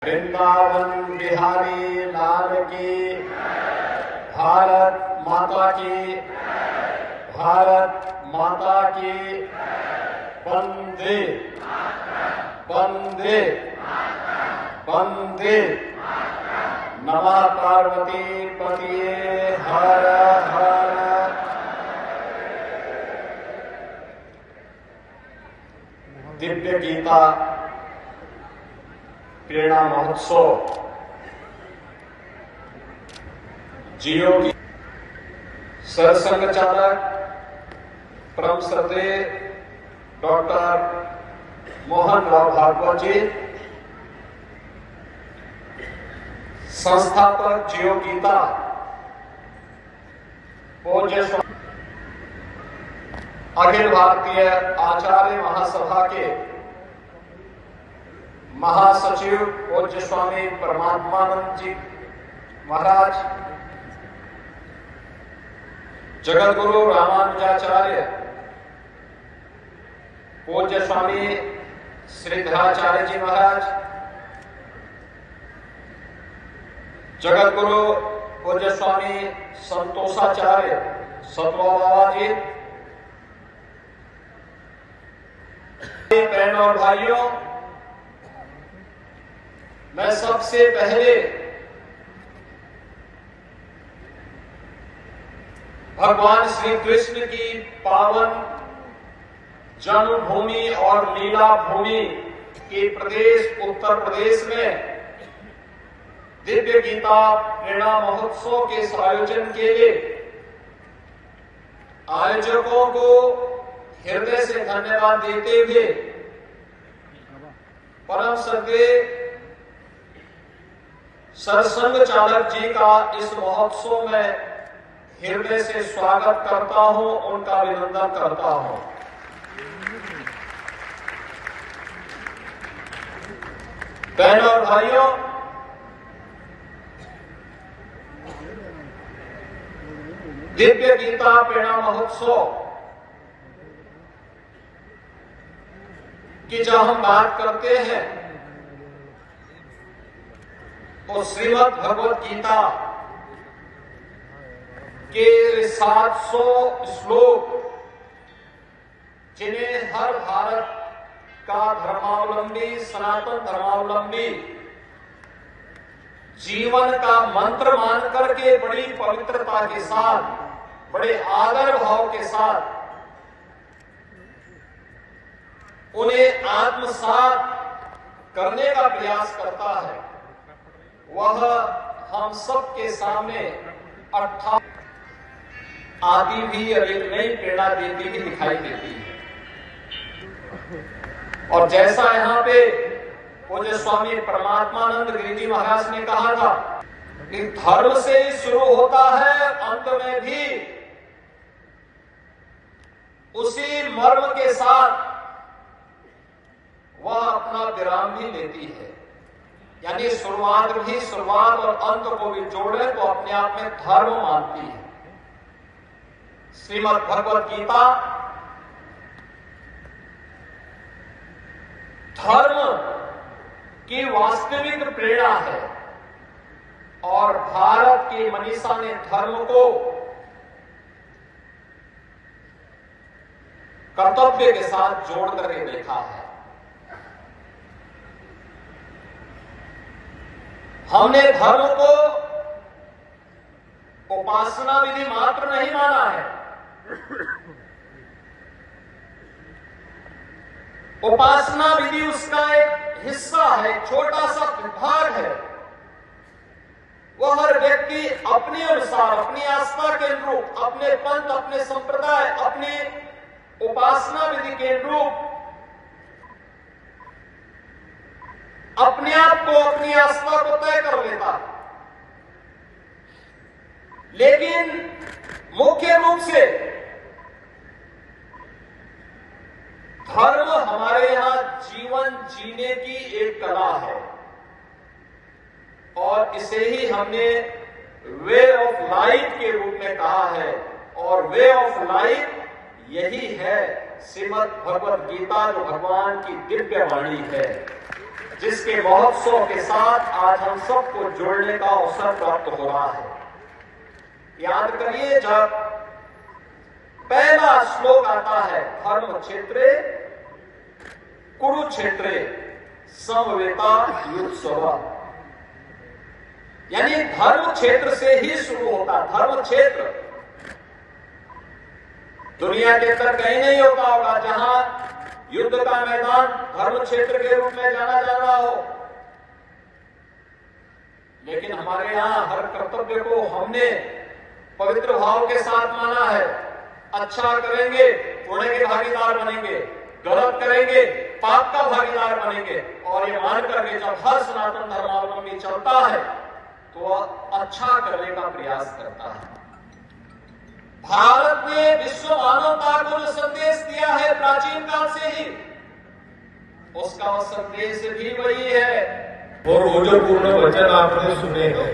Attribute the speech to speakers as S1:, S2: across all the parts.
S1: वृंदावन बिहारी लाल की, भारत माता की, भारत माता की। वंदे वंदे वंदे। नमः पार्वती पतिये हर हर। दिव्य गीता प्रेरणा महोत्सव जियो की सरसंघ चालक परम श्रद्धेय डॉक्टर मोहन राव भागवत जी, संस्थापक जियो गीता पूज्य अखिल भारतीय आचार्य महासभा के महासचिव पूज्य स्वामी परमात्मानंद जी महाराज, जगत गुरु रामानुजाचार्य पूज्य स्वामी श्रीधराचार्य जी महाराज, जगत गुरु पूज्य स्वामी संतोषाचार्य सतवा बाबा जी, बहन और भाइयों, मैं सबसे पहले भगवान श्री कृष्ण की पावन जन्मभूमि और लीला भूमि के प्रदेश उत्तर प्रदेश में दिव्य गीता प्रेरणा महोत्सव के आयोजन के लिए आयोजकों को हृदय से धन्यवाद देते हुए परम श्रद्धेय सरसंघ चालक जी का इस महोत्सव में हृदय से स्वागत करता हूं, उनका अभिनंदन करता हूं। बहनों और भाइयों, दिव्य गीता प्रेरणा महोत्सव की जब हम बात करते हैं तो श्रीमद् भगवत गीता के 700 श्लोक, जिन्हें हर भारत का धर्मावलंबी, सनातन धर्मावलंबी जीवन का मंत्र मान करके बड़ी पवित्रता के साथ, बड़े आदर भाव के साथ उन्हें आत्मसात करने का प्रयास करता है, वह हम सबके सामने आती भी और एक नई प्रेरणा देती भी दिखाई देती है। और जैसा यहाँ पे पूज्य स्वामी परमात्मानंद गिरि जी महाराज ने कहा था कि धर्म से ही शुरू होता है, अंत में भी उसी मर्म के साथ वह अपना विराम भी लेती है। यानी शुरुआत और अंत को भी जोड़े तो अपने आप में धर्म मानती है। श्रीमद् भगवत गीता धर्म की वास्तविक प्रेरणा है और भारत की मनीषा ने धर्म को कर्तव्य के साथ जोड़ करके देखा है। हमने धर्म को उपासना विधि मात्र नहीं माना है, उपासना विधि उसका एक हिस्सा है, छोटा सा भाग है। वह हर व्यक्ति अपने अनुसार, अपनी आस्था के अनुरूप, अपने पंथ, अपने संप्रदाय, अपनी उपासना विधि के अनुरूप अपने आप को, अपनी आस्था को तय कर लेता। लेकिन मुख्य रूप से धर्म हमारे यहां जीवन जीने की एक कला है और इसे ही हमने वे ऑफ लाइफ के रूप में कहा है। और वे ऑफ लाइफ यही है श्रीमद् भगवत गीता, जो भगवान की दिव्य वाणी है। जिसके महोत्सव के साथ आज हम सबको जोड़ने का अवसर प्राप्त हो रहा है। याद करिए, जब पहला श्लोक आता है, धर्म क्षेत्रे कुरुक्षेत्रे समवेता युत्सव, यानी धर्म क्षेत्र से ही शुरू होता। धर्म क्षेत्र दुनिया के अंदर कहीं नहीं होता होगा जहां युद्ध का मैदान धर्म क्षेत्र के रूप में जाना जा रहा हो, लेकिन हमारे यहां हर कर्तव्य को हमने पवित्र भाव के साथ माना है। अच्छा करेंगे पुण्य के भागीदार बनेंगे, गलत करेंगे पाप का भागीदार बनेंगे, और ये मान करके जब हर सनातन धर्मावलंबी चलता है तो वह अच्छा करने का प्रयास करता है। भारत ने विश्व मानवता को जो संदेश दिया है प्राचीन काल से ही, उसका संदेश भी वही है।
S2: और वो जो पूर्ण वचन आपने सुने हैं,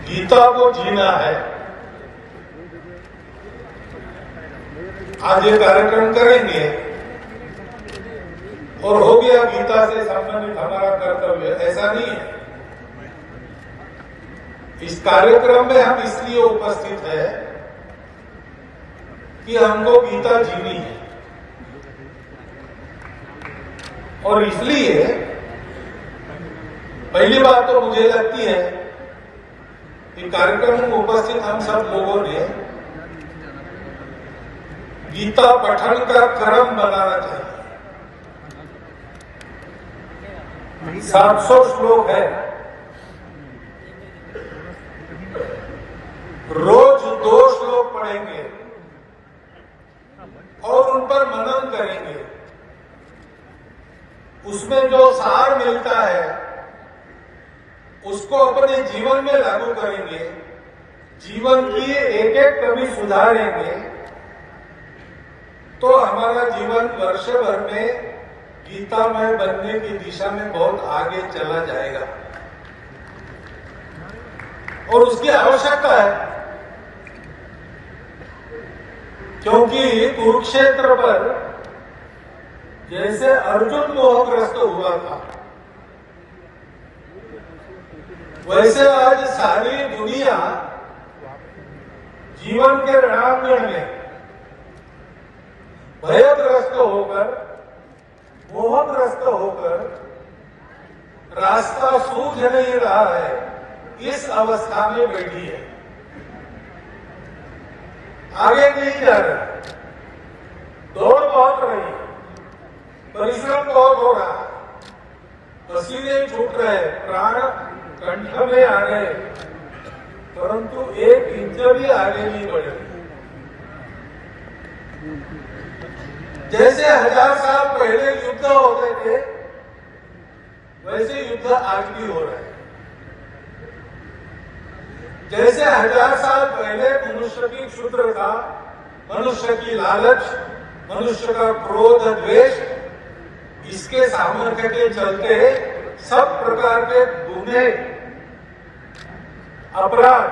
S2: गीता को जीना है। आज ये कार्यक्रम करेंगे और हो गया गीता से संबंधित हमारा कर्तव्य, ऐसा नहीं है। इस कार्यक्रम में हम इसलिए उपस्थित है कि हमको गीता जीनी है, और इसलिए पहली बात तो मुझे लगती है कि कार्यक्रम में उपस्थित हम सब लोगों ने गीता पठन का क्रम बनाना चाहिए। 700 श्लोक है, रोज 2 श्लोक पढ़ेंगे और उन पर मनन करेंगे। उसमें जो सार मिलता है उसको अपने जीवन में लागू करेंगे, जीवन की एक एक कमी सुधारेंगे, तो हमारा जीवन वर्ष भर में गीतामय बनने की दिशा में बहुत आगे चला जाएगा। और उसकी आवश्यकता है, क्योंकि कुरुक्षेत्र पर जैसे अर्जुन मोहग्रस्त हुआ था, वैसे आज सारी दुनिया जीवन के रणांगण में भयग्रस्त होकर, मोहग्रस्त होकर रास्ता सूझ नहीं रहा है, इस अवस्था में बैठी है। आगे नहीं जा रहा, दौड़ बहुत रही, परिश्रम बहुत हो रहा, पसीने छूट रहे, प्राण कंठ में आ गए, परंतु 1 इंच भी आगे नहीं बढ़े। जैसे 1000 साल पहले युद्ध होते थे, वैसे युद्ध आज भी हो रहे हैं। जैसे 1000 साल पहले मनुष्य की क्षुद्रता, मनुष्य की लालच, मनुष्य का क्रोध द्वेष, इसके सामर्थ्य के चलते सब प्रकार के गुने अपराध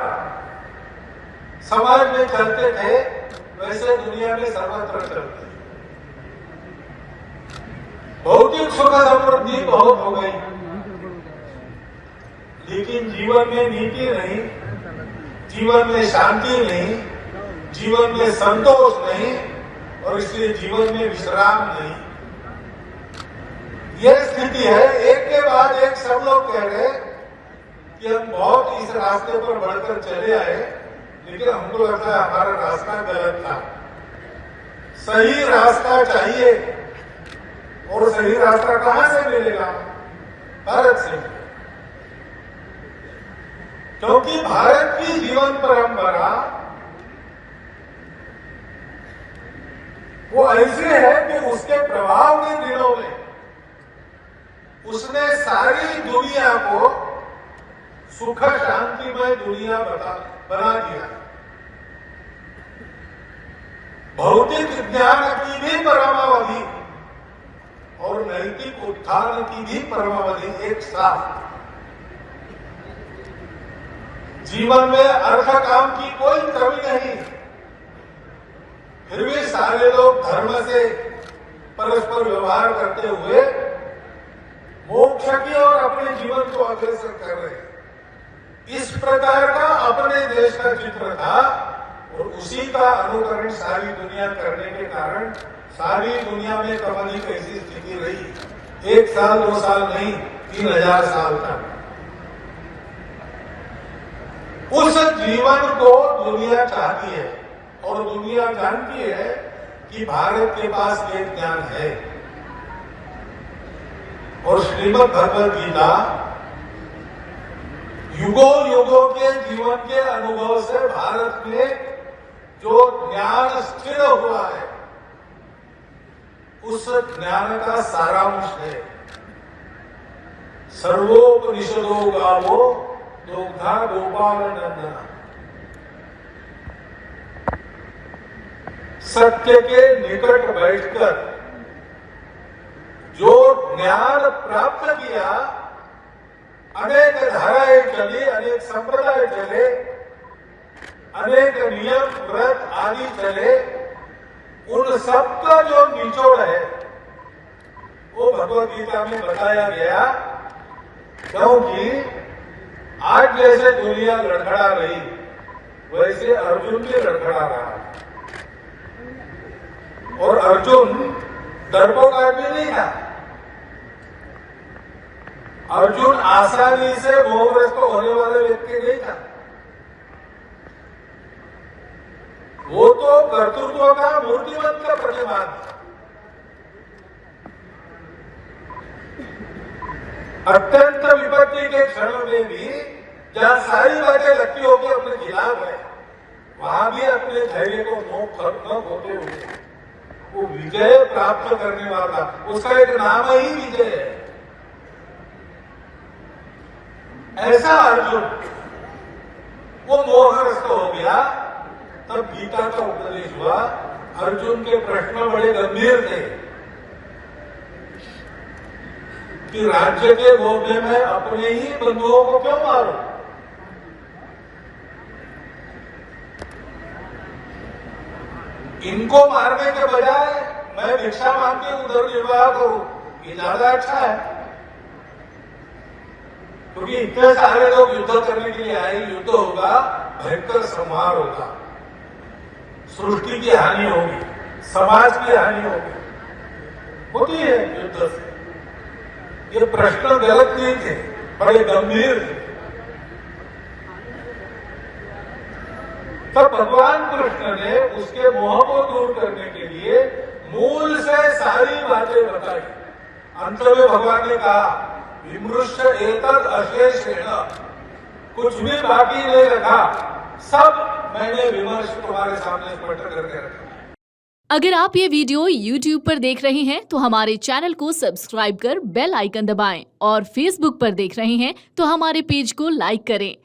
S2: समाज में चलते थे, वैसे दुनिया में सर्वत्र चलते। भौतिक सुख समृद्धि बहुत हो गई, लेकिन जीवन में नीति नहीं, जीवन में शांति नहीं, जीवन में संतोष नहीं, और इसलिए जीवन में विश्राम नहीं। यह स्थिति है। एक के बाद एक सब लोग कह रहे कि हम बहुत इस रास्ते पर बढ़कर चले आए, लेकिन हमको लगता है हमारा रास्ता गलत था। सही रास्ता चाहिए, और सही रास्ता कहां से मिलेगा? भारत से। क्योंकि भारत की जीवन परंपरा वो ऐसी है कि उसके प्रभाव के दिनों में उसने सारी दुनिया को सुख शांतिमय दुनिया बना दिया। भौतिक ज्ञान की भी परमावधि और नैतिक उत्थान की भी परमावधि एक साथ। जीवन में अर्थ काम की कोई कमी नहीं, फिर भी सारे लोग धर्म से परस्पर व्यवहार करते हुए मोक्ष की और अपने जीवन को अग्रसर कर रहे हैं। इस प्रकार का अपने देश का चित्र था और उसी का अनुकरण सारी दुनिया करने के कारण सारी दुनिया में कमनी कैसी स्थिति रही, 1 साल 2 साल नहीं, 3000 साल तक। उस जीवन को दुनिया चाहती है और दुनिया जानती है कि भारत के पास ये ज्ञान है। और श्रीमद् भगवद गीता युगों युगों के जीवन के अनुभव से भारत में जो ज्ञान स्थिर हुआ है, उस ज्ञान का सारांश है। सर्वोपनिषदो गावो दुग्धा गोपाल नंदना। सत्य के निकट बैठकर जो ज्ञान प्राप्त किया, अनेक धाराएं चली, अनेक संप्रदाय चले, अनेक नियम व्रत आदि चले, उन सबका जो निचोड़ है वो भगवद गीता में बताया गया। क्योंकि आज जैसे दुनिया लड़खड़ा रही, वैसे अर्जुन भी लड़खड़ा रहा। और अर्जुन डरपोक आदमी नहीं था। अर्जुन आसानी से मोहग्रस्त होने वाला व्यक्ति नहीं था। वो तो कर्तृत्व का मूर्तिमंत का प्रतिमान था। अत्यंत विपत्ति के क्षण में भी जहां सारी बातें लगती होगी अपने खिलाफ है, वहां भी अपने धैर्य को न खोते हुए वो विजय प्राप्त करने वाला, उसका एक नाम ही विजय है। ऐसा अर्जुन वो मोहग्रस्त हो गया। तब गीता का उपदेश हुआ। अर्जुन के प्रश्न बड़े गंभीर थे कि राज्य के भोगने में अपने ही बंधुओं को क्यों मारो। इनको मारने के बजाय मैं भिक्षा मांग के उधर निर्वाह करूं, ये ज्यादा अच्छा है। क्योंकि इतने सारे लोग युद्ध करने के लिए आए, युद्ध होगा, भयंकर संहार होगा, सृष्टि की हानि होगी, समाज की हानि होगी, होती है युद्ध से। ये प्रश्न गलत नहीं थे, बड़े गंभीर थे। तब भगवान कृष्ण ने उसके मोह को दूर करने के लिए मूल से सारी बातें बताई। अंत में भगवान ने कहा, विमृश्य एतद अशेषेण, कुछ भी बाकी नहीं रखा, सब मैंने विमर्श तुम्हारे सामने स्पष्ट करके रखा।
S3: अगर आप ये वीडियो YouTube पर देख रहे हैं तो हमारे चैनल को सब्सक्राइब कर बेल आइकन दबाएं और Facebook पर देख रहे हैं तो हमारे पेज को लाइक करें।